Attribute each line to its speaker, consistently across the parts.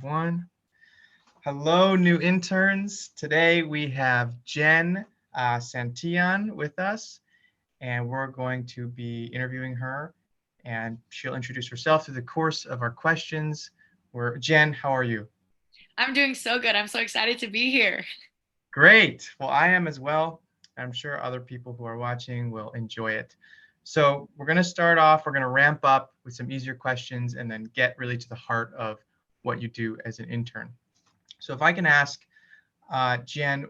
Speaker 1: One. Hello, new interns. Today we have Jen Santillan with us, and we're going to be interviewing her, and she'll introduce herself through the course of our questions. Jen, how are you?
Speaker 2: I'm doing so good. I'm so excited to be here.
Speaker 1: Great. Well, I am as well. I'm sure other people who are watching will enjoy it. So we're going to start off, we're going to ramp up with some easier questions and then get really to the heart of what you do as an intern. So if I can ask, Jen,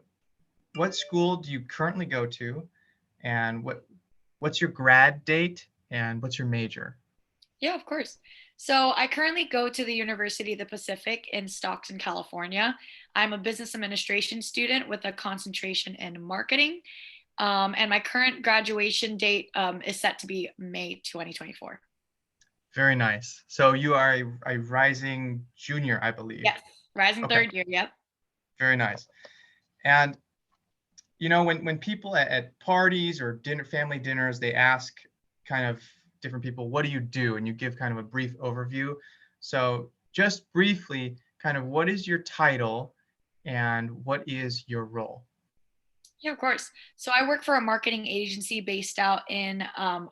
Speaker 1: what school do you currently go to, and what's your grad date, and what's your major?
Speaker 2: Yeah, of course. So I currently go to the University of the Pacific in Stockton, California. I'm a business administration student with a concentration in marketing. And my current graduation date is set to be May 2024.
Speaker 1: Very nice. So you are a rising junior, I believe.
Speaker 2: Yes, rising
Speaker 1: Okay,
Speaker 2: third year. Yep.
Speaker 1: very nice. And when people at parties or family dinners, they ask kind of different people, what do you do? And you give kind of a brief overview. So just briefly, kind of what is your title and what is your role?
Speaker 2: Yeah, of course. So I work for a marketing agency based out in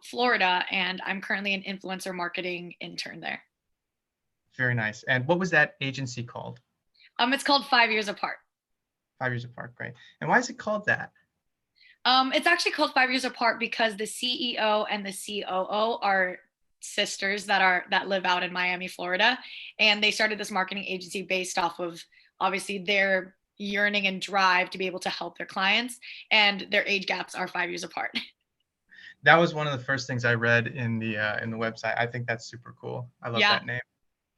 Speaker 2: Florida, and I'm currently an influencer marketing intern there.
Speaker 1: Very nice. And what was that agency called?
Speaker 2: It's called 5 Years Apart.
Speaker 1: 5 Years Apart, great. And why is it called that?
Speaker 2: It's actually called 5 Years Apart because the CEO and the COO are sisters that live out in Miami, Florida, and they started this marketing agency based off of obviously their yearning and drive to be able to help their clients, and their age gaps are 5 years apart.
Speaker 1: That was one of the first things I read in the website. I think that's super cool. I love
Speaker 2: Yeah,
Speaker 1: that name.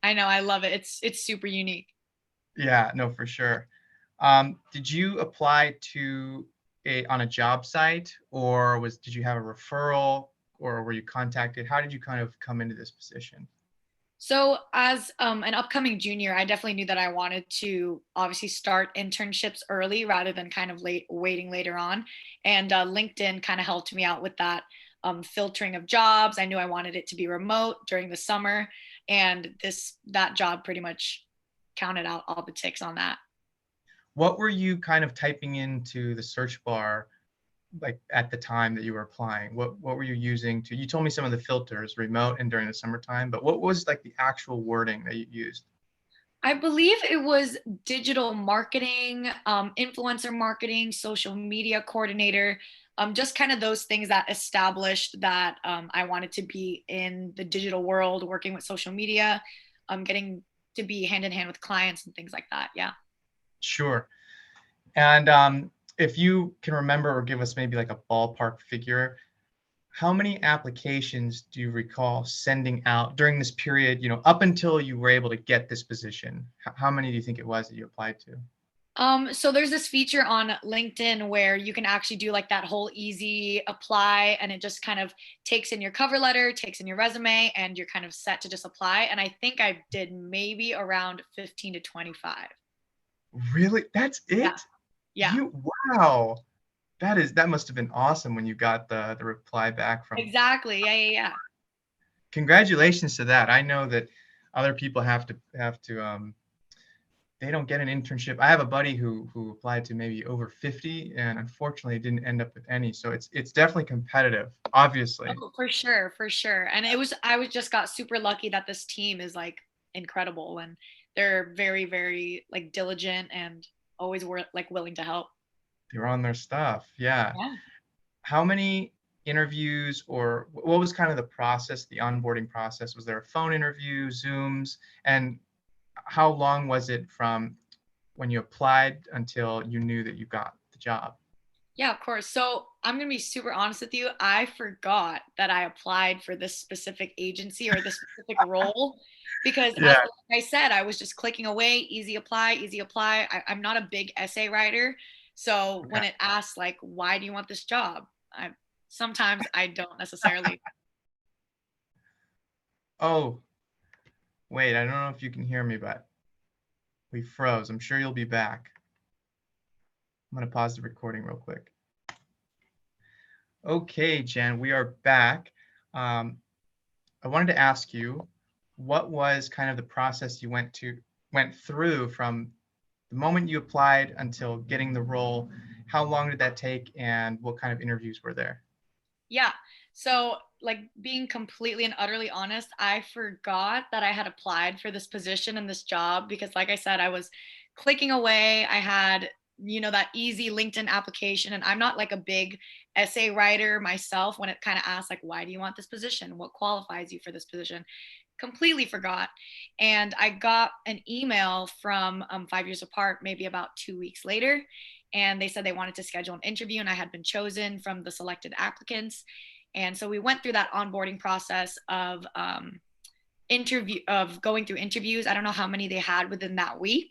Speaker 2: I know, I love it. It's super unique.
Speaker 1: Yeah, no, for sure. Did you apply to on a job site, or did you have a referral, or were you contacted? How did you kind of come into this position?
Speaker 2: So, as an upcoming junior, I definitely knew that I wanted to obviously start internships early rather than kind of late waiting later on. And LinkedIn kind of helped me out with that filtering of jobs. I knew I wanted it to be remote during the summer, and that job pretty much counted out all the ticks on that.
Speaker 1: What were you kind of typing into the search bar like at the time that you were applying? What were you using to? You told me some of the filters, remote and during the summertime, but what was like the actual wording that you used?
Speaker 2: I believe it was digital marketing, influencer marketing, social media coordinator, just kind of those things that established that I wanted to be in the digital world, working with social media, getting to be hand in hand with clients and things like that. Yeah.
Speaker 1: Sure. And if you can remember or give us maybe like a ballpark figure, how many applications do you recall sending out during this period, up until you were able to get this position? How many do you think it was that you applied to?
Speaker 2: So there's this feature on LinkedIn where you can actually do like that whole easy apply, and it just kind of takes in your cover letter, takes in your resume, and you're kind of set to just apply. And I think I did maybe around 15 to 25.
Speaker 1: Really? That's
Speaker 2: Yeah.
Speaker 1: it?
Speaker 2: Yeah.
Speaker 1: Wow. That must have been awesome when you got the reply back from.
Speaker 2: Exactly. Yeah. Yeah. Yeah.
Speaker 1: Congratulations to that. I know that other people have to they don't get an internship. I have a buddy who applied to maybe over 50 and unfortunately didn't end up with any. So it's definitely competitive, obviously.
Speaker 2: Oh, for sure. For sure. And I was just got super lucky that this team is like incredible, and they're very, very like diligent and always were like willing to help.
Speaker 1: They're on their stuff. Yeah.
Speaker 2: Yeah.
Speaker 1: How many interviews, or what was kind of the process, the onboarding process? Was there a phone interview, Zooms? And how long was it from when you applied until you knew that you got the job?
Speaker 2: Yeah, of course. So I'm going to be super honest with you. I forgot that I applied for this specific agency or this specific role because, as
Speaker 1: Yeah.
Speaker 2: I said, I was just clicking away, easy apply, easy apply. I'm not a big essay writer. So
Speaker 1: Okay.
Speaker 2: when it asks, like, why do you want this job? Sometimes I don't necessarily.
Speaker 1: Oh, wait, I don't know if you can hear me, but we froze. I'm sure you'll be back. I'm going to pause the recording real quick. Okay, Jen, we are back. Um, I wanted to ask you, what was kind of the process you went to? went through from the moment you applied until getting the role. How long did that take, and what kind of interviews were there?
Speaker 2: Yeah. So, like, being completely and utterly honest, I forgot that I had applied for this position and this job because, like I said, I was clicking away. I had, that easy LinkedIn application, and I'm not like a big essay writer myself when it kind of asks, like, why do you want this position? What qualifies you for this position? Completely forgot. And I got an email from 5 years apart, maybe about 2 weeks later. And they said they wanted to schedule an interview, and I had been chosen from the selected applicants. And so we went through that onboarding process of going through interviews. I don't know how many they had within that week.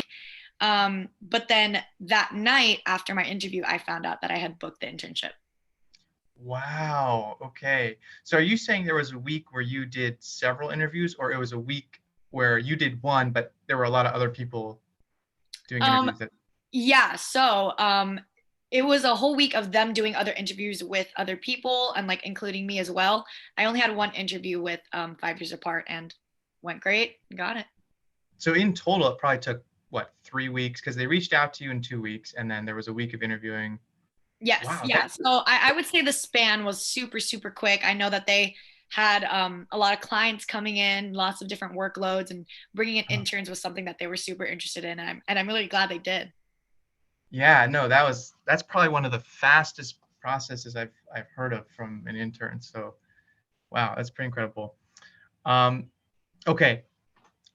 Speaker 2: But then that night after my interview, I found out that I had booked the internship.
Speaker 1: Wow. Okay. So are you saying there was a week where you did several interviews, or it was a week where you did one, but there were a lot of other people doing
Speaker 2: Um,
Speaker 1: interviews that?
Speaker 2: yeah, so it was a whole week of them doing other interviews with other people and like including me as well. I only had one interview with 5 years apart and went great. Got it.
Speaker 1: So in total, it probably took what, 3 weeks? Because they reached out to you in 2 weeks, and then there was a week of interviewing.
Speaker 2: Yes,
Speaker 1: Wow.
Speaker 2: yeah. So I would say the span was super, super quick. I know that they had a lot of clients coming in, lots of different workloads, and bringing in interns was something that they were super interested in. And I'm really glad they did.
Speaker 1: Yeah, no, that's probably one of the fastest processes I've heard of from an intern. So wow, that's pretty incredible. Um, okay,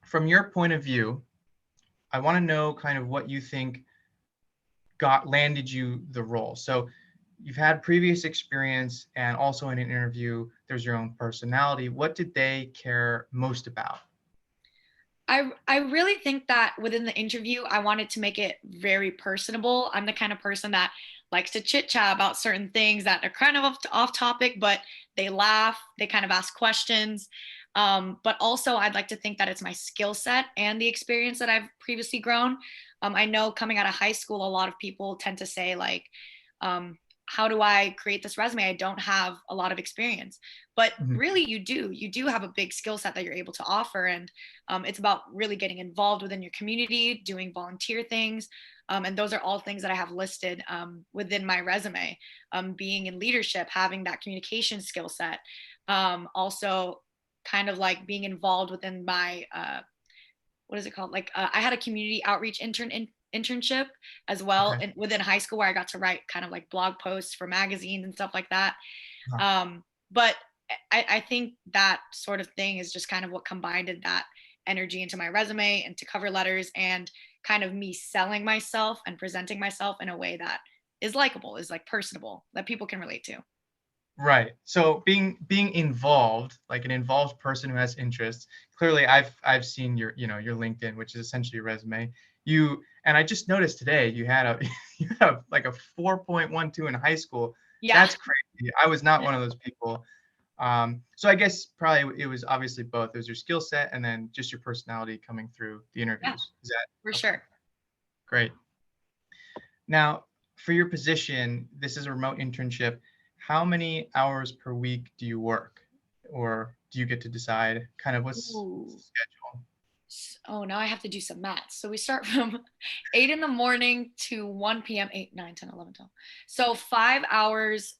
Speaker 1: from your point of view, I want to know kind of what you think got landed you the role. So you've had previous experience, and also in an interview, there's your own personality. What did they care most about?
Speaker 2: I really think that within the interview, I wanted to make it very personable. I'm the kind of person that likes to chit chat about certain things that are kind of off topic, but they laugh, they kind of ask questions. But also, I'd like to think that it's my skill set and the experience that I've previously grown. I know coming out of high school, a lot of people tend to say, like, um, how do I create this resume? I don't have a lot of experience. But
Speaker 1: Mhm.
Speaker 2: really, you do have a big skill set that you're able to offer. And it's about really getting involved within your community, doing volunteer things. And those are all things that I have listed within my resume. Being in leadership, having that communication skill set. Also, kind of like being involved within my, what is it called? Like, I had a community outreach internship as well
Speaker 1: Okay.
Speaker 2: within high school where I got to write kind of like blog posts for magazines and stuff like that.
Speaker 1: Uh-huh.
Speaker 2: But I think that sort of thing is just kind of what combined that energy into my resume, into cover letters, and kind of me selling myself and presenting myself in a way that is likable, is like personable, that people can relate to.
Speaker 1: Right. So being involved, like an involved person who has interests. Clearly, I've seen your LinkedIn, which is essentially your resume. And I just noticed today you had a you have like a 4.12 in high school.
Speaker 2: Yeah.
Speaker 1: That's crazy. I was not one of those people. So I guess probably it was obviously both. It was your skill set and then just your personality coming through the
Speaker 2: Yeah,
Speaker 1: interviews. Is
Speaker 2: for
Speaker 1: that okay?
Speaker 2: sure.
Speaker 1: Great. Now, for your position, this is a remote internship. How many hours per week do you work? Or do you get to decide kind of what's
Speaker 2: Ooh.
Speaker 1: the schedule?
Speaker 2: Oh, now I have to do some math. So we start from 8 in the morning to 1 p.m., 8, 9, 10, 11, 12. So 5 hours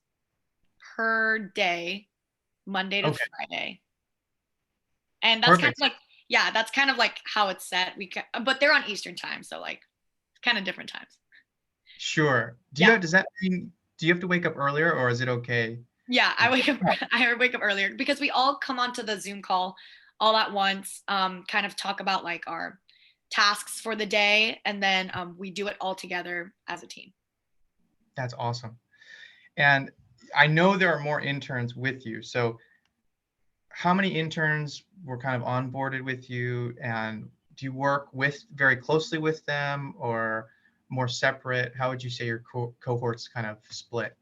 Speaker 2: per day, Monday to
Speaker 1: Okay,
Speaker 2: Friday. And that's kind of
Speaker 1: perfect.
Speaker 2: like, yeah, that's kind of like how it's set. But they're on Eastern time. So like kind of different times.
Speaker 1: Sure.
Speaker 2: Yeah.
Speaker 1: Does that mean, do you have to wake up earlier, or is it okay?
Speaker 2: Yeah.
Speaker 1: If,
Speaker 2: I wake up earlier because we all come onto the Zoom call all at once, kind of talk about like our tasks for the day. And then we do it all together as a team.
Speaker 1: that's awesome. And I know there are more interns with you. So how many interns were kind of onboarded with you, and do you work with very closely with them, or more separate? How would you say your cohorts kind of split?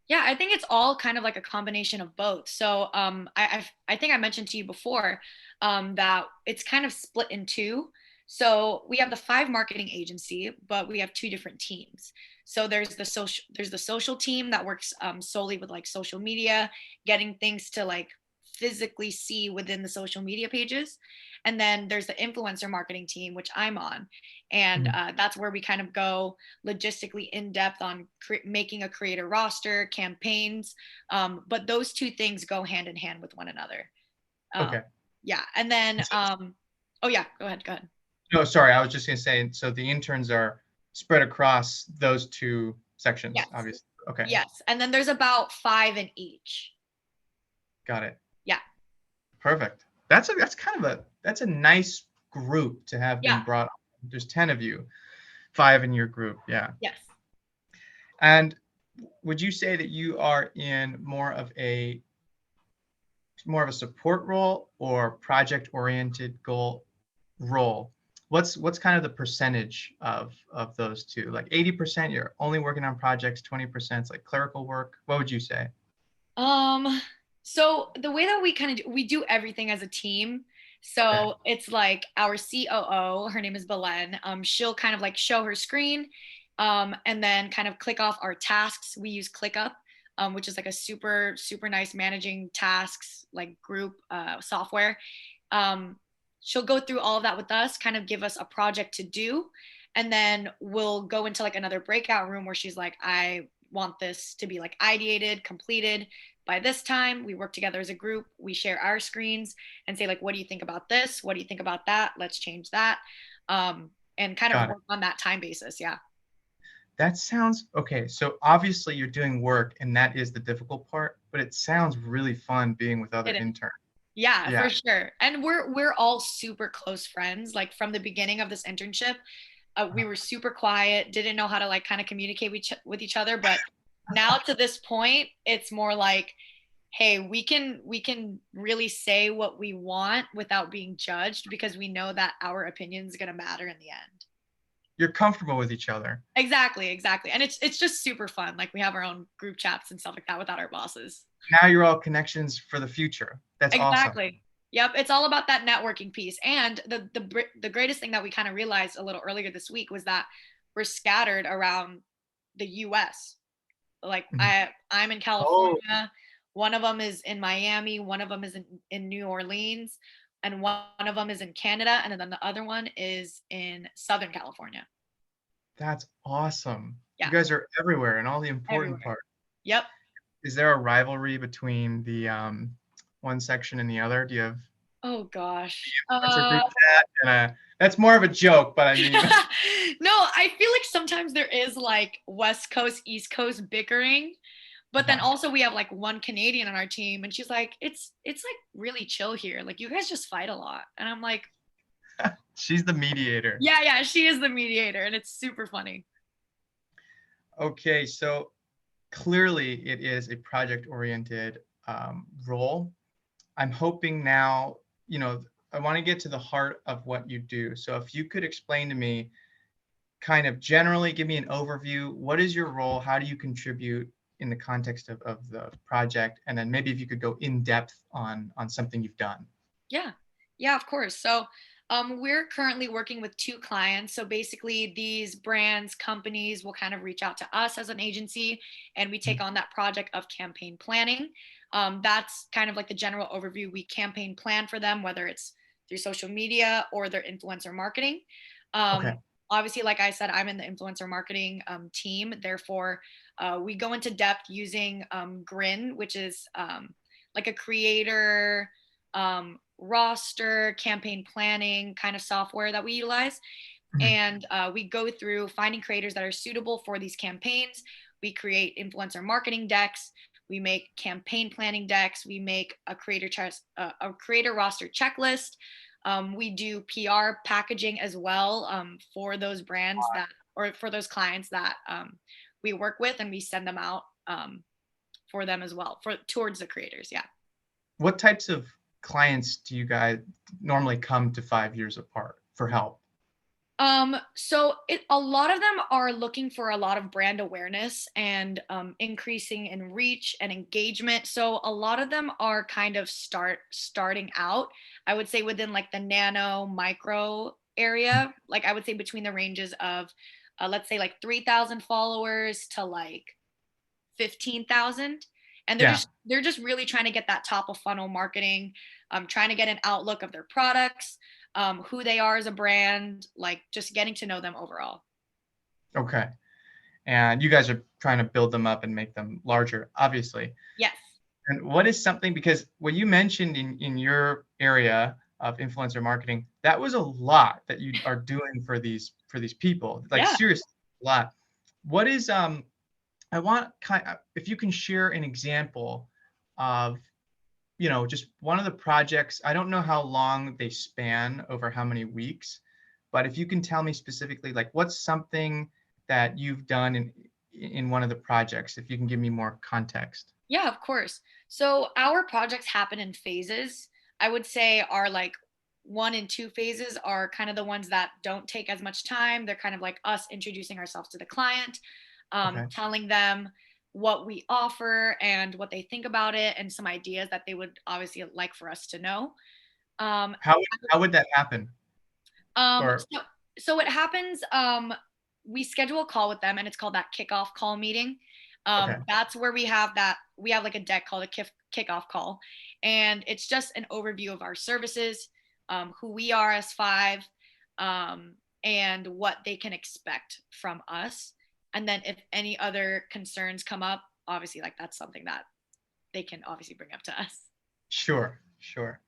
Speaker 2: Yeah, I think it's all kind of like a combination of both. So I think I mentioned to you before that it's kind of split in two. So we have the five marketing agency, but we have two different teams. So there's the social team that works solely with like social media, getting things to like physically see within the social media pages. And then there's the influencer marketing team, which I'm on. And
Speaker 1: Mhm.
Speaker 2: that's where we kind of go logistically in depth on making a creator roster, campaigns. But those two things go hand in hand with one another. Um,
Speaker 1: Okay.
Speaker 2: yeah. And then, oh, yeah, go ahead. Go ahead.
Speaker 1: No, sorry, I was just going to say, so the interns are spread across those two sections,
Speaker 2: Yes.
Speaker 1: obviously. Okay,
Speaker 2: Yes. And then there's about 5 in each.
Speaker 1: got it.
Speaker 2: Yeah.
Speaker 1: Perfect. That's kind of that's a nice group to have
Speaker 2: Yeah.
Speaker 1: been brought on. There's 10 of you, 5 in your group. Yeah.
Speaker 2: Yes.
Speaker 1: And would you say that you are in more of a support role or project oriented goal role? What's kind of the percentage of those two? Like 80% you're only working on projects, 20% is like clerical work. What would you say?
Speaker 2: Um, so the way that we kind of we do everything as a team.
Speaker 1: Okay.
Speaker 2: So it's like our COO, her name is Belen. She'll kind of like show her screen, and then kind of click off our tasks. We use ClickUp, which is like a super, super nice managing tasks like group software. Um, she'll go through all of that with us, kind of give us a project to do, and then we'll go into like another breakout room where she's like, I want this to be like ideated, completed by this time. We work together as a group. We share our screens and say like, what do you think about this? What do you think about that? Let's change that. And kind of
Speaker 1: Got it.
Speaker 2: work on that time basis. Yeah.
Speaker 1: That sounds okay. So obviously you're doing work and that is the difficult part, but it sounds really fun being with other
Speaker 2: It is.
Speaker 1: interns.
Speaker 2: Yeah,
Speaker 1: Yeah.
Speaker 2: for sure. And we're all super close friends. Like from the beginning of this internship, we were super quiet, didn't know how to like kind of communicate with each other. But now to this point, it's more like, hey, we can really say what we want without being judged because we know that our opinion is gonna matter in the end.
Speaker 1: You're comfortable with each other.
Speaker 2: Exactly, exactly. And it's just super fun. Like we have our own group chats and stuff like that without our bosses.
Speaker 1: Now you're all connections for the future. That's awesome.
Speaker 2: Exactly. Yep, it's all about that networking piece. And the greatest thing that we kind of realized a little earlier this week was that we're scattered around the US. Like
Speaker 1: Mhm.
Speaker 2: I'm in
Speaker 1: Oh,
Speaker 2: California, one of them is in Miami, one of them is in New Orleans, and one of them is in Canada, and then the other one is in Southern California.
Speaker 1: that's awesome. You
Speaker 2: Yeah,
Speaker 1: guys are everywhere in all the important
Speaker 2: everywhere.
Speaker 1: parts.
Speaker 2: Yep.
Speaker 1: Is there a rivalry between the one section and the other? Do you have
Speaker 2: Oh gosh.
Speaker 1: what's a group chat? And that's more of a joke, but I mean,
Speaker 2: No, I feel like sometimes there is like West Coast, East Coast bickering, but then also we have like one Canadian on our team, and she's like, it's like really chill here. Like you guys just fight a lot, and I'm like,
Speaker 1: she's the mediator.
Speaker 2: yeah, yeah, she is the mediator, and it's super funny.
Speaker 1: Okay, so clearly it is a project-oriented role. I'm hoping now, I want to get to the heart of what you do. So if you could explain to me, kind of generally give me an overview, what is your role? How do you contribute in the context of the project? And then maybe if you could go in depth on something you've done.
Speaker 2: Yeah, yeah, of course. So we're currently working with 2 clients. So basically, these brands, companies will kind of reach out to us as an agency, and we take on that project of campaign planning. That's kind of like the general overview. We campaign plan for them, whether it's through social media or their influencer marketing.
Speaker 1: Okay.
Speaker 2: Obviously, like I said, I'm in the influencer marketing team. Therefore, we go into depth using Grin, which is like a creator roster, campaign planning kind of software that we utilize.
Speaker 1: Mhm.
Speaker 2: And we go through finding creators that are suitable for these campaigns. We create influencer marketing decks. We make campaign planning decks. We make a creator roster checklist. We do PR packaging as well for those brands that, or for those clients that we work with, and we send them out for them as well, for towards the creators. Yeah.
Speaker 1: What types of clients do you guys normally come to 5 years apart for help?
Speaker 2: So a lot of them are looking for a lot of brand awareness and increasing in reach and engagement. So a lot of them are kind of starting out, I would say within like the nano micro area. Like I would say between the ranges of let's say like 3,000 followers to like 15,000. And
Speaker 1: Yeah.
Speaker 2: they're just really trying to get that top of funnel marketing, trying to get an outlook of their products, who they are as a brand, like just getting to know them overall.
Speaker 1: Okay. And you guys are trying to build them up and make them larger, obviously.
Speaker 2: Yes.
Speaker 1: And what is something, because what you mentioned in your area of influencer marketing, that was a lot that you are doing for these people, like
Speaker 2: Yeah.
Speaker 1: seriously a lot. What is I want if you can share an example of, just one of the projects. I don't know how long they span, over how many weeks, but if you can tell me specifically, like what's something that you've done in one of the projects, if you can give me more context.
Speaker 2: Yeah, of course. So our projects happen in phases. I would say our like 1 and 2 phases are kind of the ones that don't take as much time. They're kind of like us introducing ourselves to the client,
Speaker 1: Okay.
Speaker 2: telling them what we offer and what they think about it, and some ideas that they would obviously like for us to know. Um,
Speaker 1: How would that happen?
Speaker 2: um,
Speaker 1: Or
Speaker 2: so, so it happens. We schedule a call with them, and it's called that kickoff call meeting.
Speaker 1: okay.
Speaker 2: That's where we have like a deck called a kickoff call, and it's just an overview of our services, who we are as Five, and what they can expect from us. And then if any other concerns come up, obviously, like that's something that they can obviously bring up to us.
Speaker 1: Sure, sure.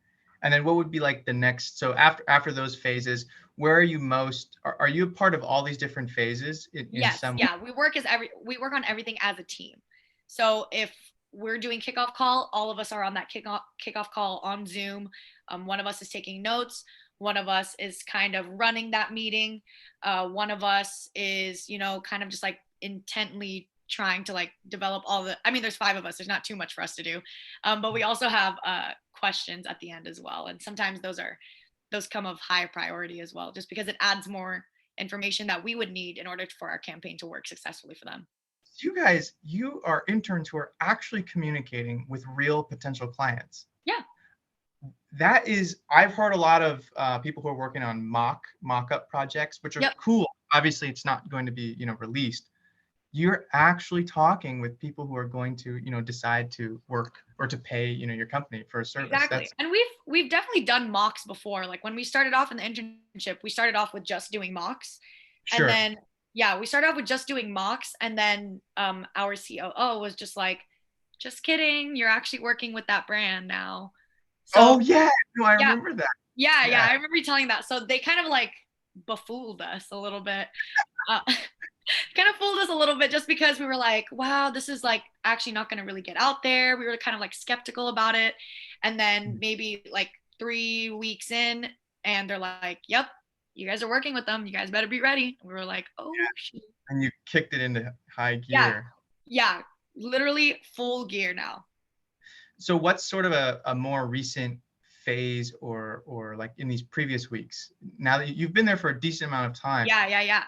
Speaker 1: And then what would be like the next, so after those phases, where are you most, are you a part of all these different phases in
Speaker 2: Yes,
Speaker 1: some way?
Speaker 2: yeah, we work on everything as a team. So if we're doing kickoff call, all of us are on that kickoff call on Zoom. One of us is taking notes. One of us is kind of running that meeting. One of us is, kind of just like intently trying to like develop all the. I mean, there's 5 of us. There's not too much for us to do, but we also have questions at the end as well. And sometimes those come of high priority as well, just because it adds more information that we would need in order for our campaign to work successfully for them.
Speaker 1: You are interns who are actually communicating with real potential clients.
Speaker 2: Yeah.
Speaker 1: That is, I've heard a lot of people who are working on mock-up projects, which are
Speaker 2: Yep.
Speaker 1: cool. Obviously, it's not going to be, released. You're actually talking with people who are going to, decide to work or to pay, your company for a service.
Speaker 2: Exactly.
Speaker 1: That's
Speaker 2: And we've definitely done mocks before. Like when we started off in the internship, we started off with just doing mocks. And
Speaker 1: sure.
Speaker 2: then yeah, we started off with just doing mocks, and then our COO was just like, just kidding, you're actually working with that brand now. So
Speaker 1: Oh yeah, no, I
Speaker 2: yeah,
Speaker 1: remember that.
Speaker 2: yeah,
Speaker 1: Yeah.
Speaker 2: I remember you telling that. So they kind of like befooled us a little bit. Uh, kind of fooled us a little bit, just because we were like, wow, this is like actually not going to really get out there. We were kind of like skeptical about it. And then maybe like 3 weeks in, and they're like, yep, you guys are working with them. You guys better be ready. And we were like, oh, shoot.
Speaker 1: And you kicked it into high
Speaker 2: Yeah.
Speaker 1: gear.
Speaker 2: Yeah. Literally full gear now.
Speaker 1: So what's sort of a more recent phase, or like in these previous weeks, now that you've been there for a decent amount of time,
Speaker 2: Yeah. Yeah. Yeah.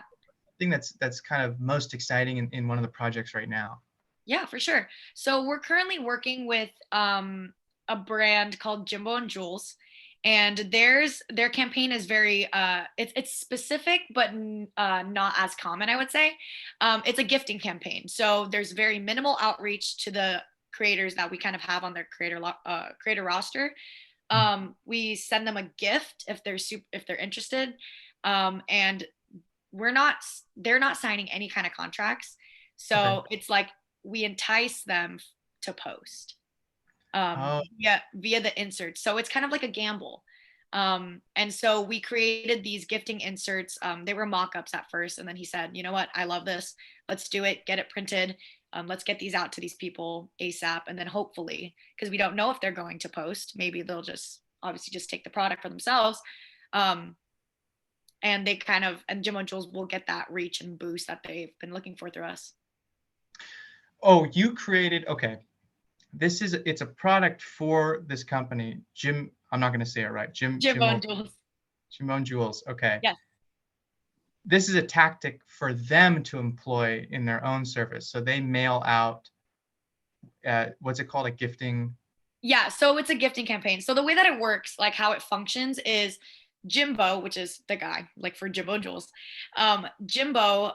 Speaker 1: thing that's kind of most exciting in one of the projects right now?
Speaker 2: Yeah, for sure. So we're currently working with a brand called Jimbo and Jules, and their campaign is very it's specific, but not as common, I would say. It's a gifting campaign, so there's very minimal outreach to the creators that we kind of have on their creator roster. We send them a gift if they're interested, and we're not they're not signing any kind of contracts.
Speaker 1: Okay.
Speaker 2: So it's like we entice them to post
Speaker 1: Oh,
Speaker 2: via the inserts. So it's kind of like a gamble. And so we created these gifting inserts. They were mock-ups at first, and then he said, you know what, I love this. Let's do it. Get it printed. Let's get these out to these people ASAP. And then hopefully, because we don't know if they're going to post, maybe they'll just obviously just take the product for themselves. Um, and Jim and Jules will get that reach and boost that they've been looking for through us.
Speaker 1: oh, you created, okay. It's a product for this company, Jim. I'm not going to say it right.
Speaker 2: Jimbo and Jules.
Speaker 1: Jimbo and Jules. Okay.
Speaker 2: Yes.
Speaker 1: This is a tactic for them to employ in their own service. So they mail out, what's it called? A gifting.
Speaker 2: Yeah, so it's a gifting campaign. So the way that it works, like how it functions, is Jimbo, which is the guy, like for Jimbo and Jules, Jimbo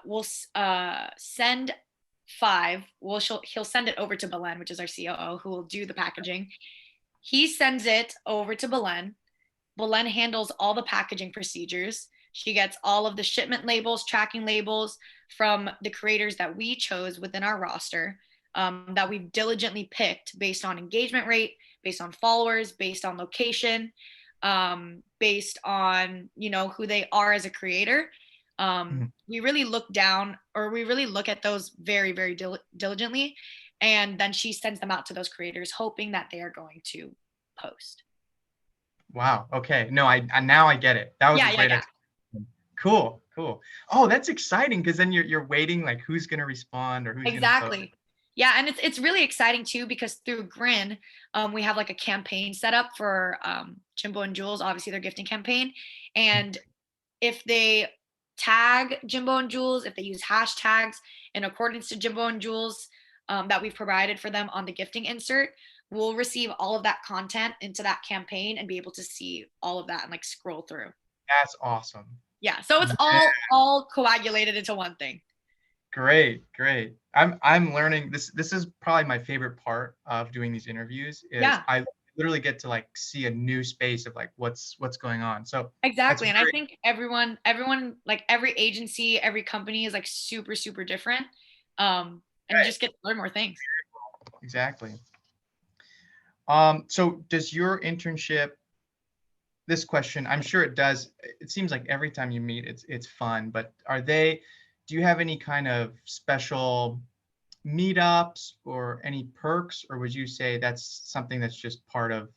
Speaker 2: will send 5, well, he'll send it over to Belen, which is our COO, who will do the packaging. He sends it over to Belen. Belen handles all the packaging procedures. She gets all of the shipment labels, tracking labels from the creators that we chose within our roster, that we've diligently picked based on engagement rate, based on followers, based on location, based on, you know, who they are as a creator.
Speaker 1: Mhm.
Speaker 2: We really look down, or we really look at those very, very diligently. And then she sends them out to those creators, hoping that they are going to post.
Speaker 1: Wow. Okay. No, I now I get it. That was a
Speaker 2: Yeah, yeah,
Speaker 1: great
Speaker 2: yeah.
Speaker 1: explanation. Cool. Cool. Oh, that's exciting because then you're waiting like who's gonna respond or who's gonna post.
Speaker 2: Exactly. Yeah, and it's really exciting too because through Grin, we have like a campaign set up for Jimbo and Jules, obviously their gifting campaign. And if they tag Jimbo and Jules, if they use hashtags in accordance to Jimbo and Jules that we've provided for them on the gifting insert, we'll receive all of that content into that campaign and be able to see all of that and like scroll through.
Speaker 1: That's awesome.
Speaker 2: Yeah, so it's
Speaker 1: Yeah,
Speaker 2: all coagulated into one thing.
Speaker 1: great, great. I'm learning this. This is probably my favorite part of doing these interviews is
Speaker 2: Yeah.
Speaker 1: I literally get to like see a new space of like what's going on. So that's
Speaker 2: Exactly. And I
Speaker 1: very
Speaker 2: think everyone, like every agency, every company is like super, super different. And you
Speaker 1: right.
Speaker 2: just get to learn more things.
Speaker 1: Exactly. So does your internship, this question, I'm sure it does. It seems like every time you meet, it's fun, but do you have any kind of special meetups or any perks, or would you say that's something that's just part of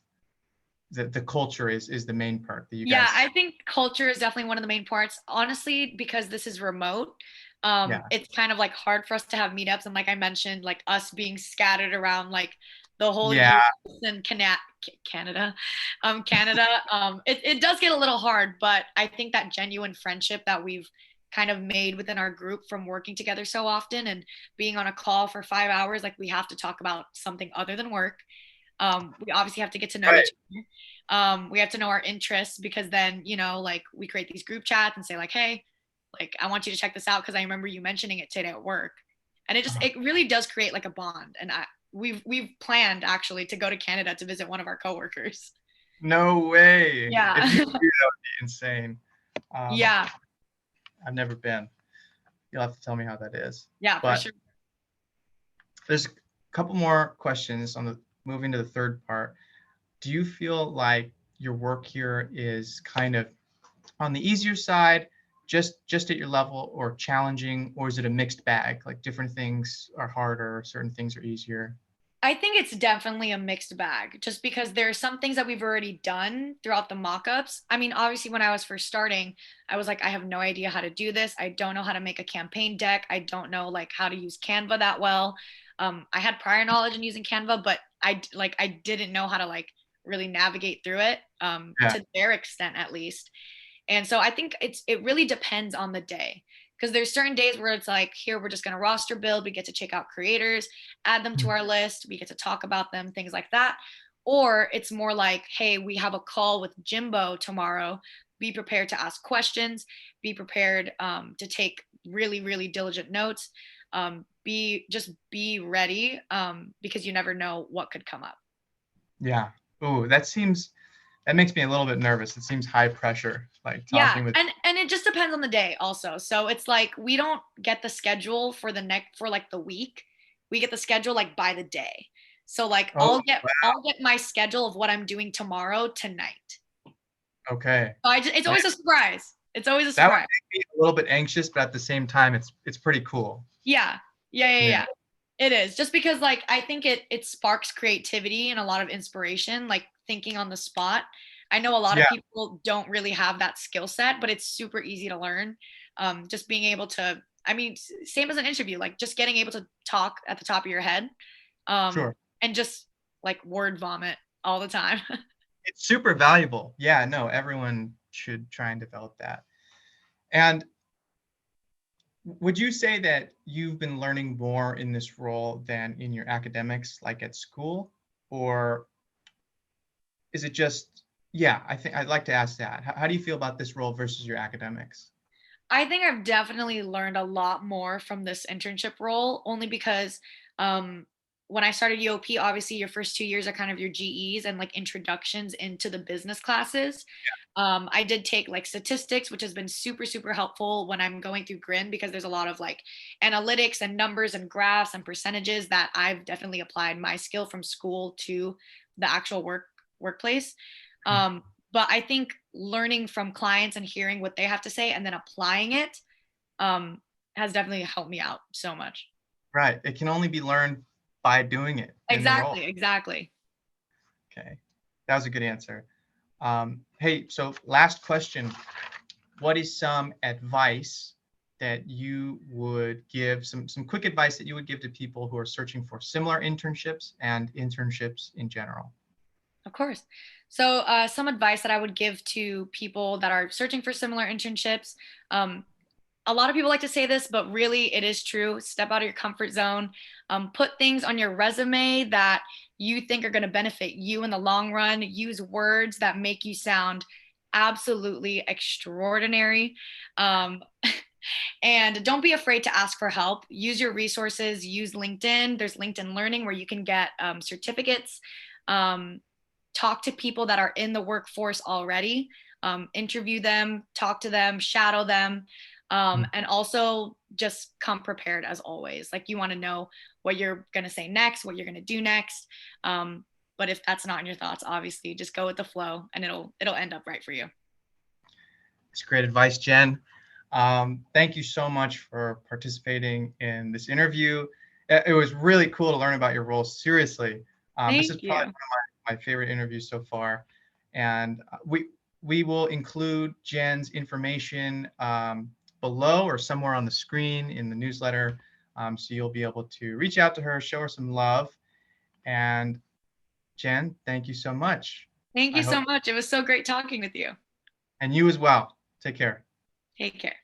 Speaker 1: the culture is the main perk that you
Speaker 2: Yeah,
Speaker 1: guys,
Speaker 2: I think culture is definitely one of the main parts. Honestly, because this is remote,
Speaker 1: yeah.
Speaker 2: it's kind of like hard for us to have meetups. And like I mentioned, like us being scattered around like the whole
Speaker 1: Yeah.
Speaker 2: US and Canada, it does get a little hard, but I think that genuine friendship that we've kind of made within our group from working together so often and being on a call for 5 hours, like we have to talk about something other than work. We obviously have to get to know
Speaker 1: Right.
Speaker 2: each other. We have to know our interests because then, you know, like we create these group chats and say like, hey, like I want you to check this out because I remember you mentioning it today at work. And it really does create like a bond. And we've planned actually to go to Canada to visit one of our coworkers.
Speaker 1: No way.
Speaker 2: Yeah.
Speaker 1: If you could do that would be insane. Um,
Speaker 2: Yeah.
Speaker 1: I've never been. You'll have to tell me how that is.
Speaker 2: Yeah, for
Speaker 1: But
Speaker 2: sure.
Speaker 1: there's a couple more questions on the moving to the third part. Do you feel like your work here is kind of on the easier side, just at your level, or challenging, or is it a mixed bag? Like different things are harder, certain things are easier.
Speaker 2: I think it's definitely a mixed bag just because there are some things that we've already done throughout the mock-ups. I mean, obviously when I was first starting, I was like, I have no idea how to do this. I don't know how to make a campaign deck. I don't know like how to use Canva that well. I had prior knowledge in using Canva, but I didn't know how to like really navigate through it
Speaker 1: Yeah.
Speaker 2: to their extent at least. And so I think it really depends on the day because there's certain days where it's like here we're just going to roster build, we get to check out creators, add them to our list, we get to talk about them, things like that. Or it's more like, hey, we have a call with Jimbo tomorrow. Be prepared to ask questions. Be prepared to take really, really diligent notes. Be ready because you never know what could come up.
Speaker 1: Yeah. Oh, that makes me a little bit nervous. It seems high pressure, like
Speaker 2: Yeah,
Speaker 1: talking with.
Speaker 2: and it just depends on the day also. So it's like we don't get the schedule for the next for like the week. We get the schedule like by the day. So like
Speaker 1: Oh,
Speaker 2: I'll get my schedule of what I'm doing tomorrow tonight.
Speaker 1: okay.
Speaker 2: So it's
Speaker 1: Man,
Speaker 2: always a surprise. It's always a
Speaker 1: that would
Speaker 2: surprise.
Speaker 1: make me a little bit anxious, but at the same time, it's pretty cool.
Speaker 2: Yeah. Yeah, yeah,
Speaker 1: Yeah.
Speaker 2: yeah. It is. Just because like I think it sparks creativity and a lot of inspiration, like thinking on the spot. I know a lot
Speaker 1: Yeah.
Speaker 2: of people don't really have that skill set, but it's super easy to learn. Just being able to, I mean, same as an interview, like just getting able to talk at the top of your head,
Speaker 1: Sure.
Speaker 2: and just like word vomit all the time.
Speaker 1: It's super valuable. Yeah. No, everyone should try and develop that. And would you say that you've been learning more in this role than in your academics, like at school? Or is it just, yeah, I think I'd like to ask that. How do you feel about this role versus your academics?
Speaker 2: I think I've definitely learned a lot more from this internship role, only because um, when I started UOP, obviously your first 2 years are kind of your GEs and like introductions into the business classes. I did take like statistics, which has been super, super helpful when I'm going through Grin, because there's a lot of like analytics and numbers and graphs and percentages that I've definitely applied my skill from school to the actual workplace.
Speaker 1: Mm.
Speaker 2: But I think learning from clients and hearing what they have to say and then applying it um, has definitely helped me out so much.
Speaker 1: Right. It can only be learned by doing it in the role.
Speaker 2: Exactly, exactly.
Speaker 1: Okay. That was a good answer. Hey, so last question. What is some advice that you would give, some quick advice that you would give to people who are searching for similar internships and internships in general?
Speaker 2: Of course. So, some advice that I would give to people that are searching for similar internships. A lot of people like to say this, but really it is true. Step out of your comfort zone. Put things on your resume that you think are going to benefit you in the long run. Use words that make you sound absolutely extraordinary. Um, and don't be afraid to ask for help. Use your resources. Use LinkedIn. There's LinkedIn Learning where you can get certificates. Um, Talk to people that are in the workforce already. Interview them, talk to them, shadow them.
Speaker 1: Mm.
Speaker 2: And also just come prepared as always. Like you want to know what you're going to say next, what you're going to do next. But if that's not in your thoughts, obviously just go with the flow and it'll end up right for you.
Speaker 1: It's great advice, Jen. Thank you so much for participating in this interview. It was really cool to learn about your role. Seriously, this is
Speaker 2: Thank
Speaker 1: probably
Speaker 2: you.
Speaker 1: one of my favorite interviews so far. And we will include Jen's information below or somewhere on the screen in the newsletter, so you'll be able to reach out to her, show her some love. And Jen, thank you so much.
Speaker 2: Thank
Speaker 1: I
Speaker 2: you so
Speaker 1: hope,
Speaker 2: much. It was so great talking with you.
Speaker 1: and you as well. Take care.
Speaker 2: Take care.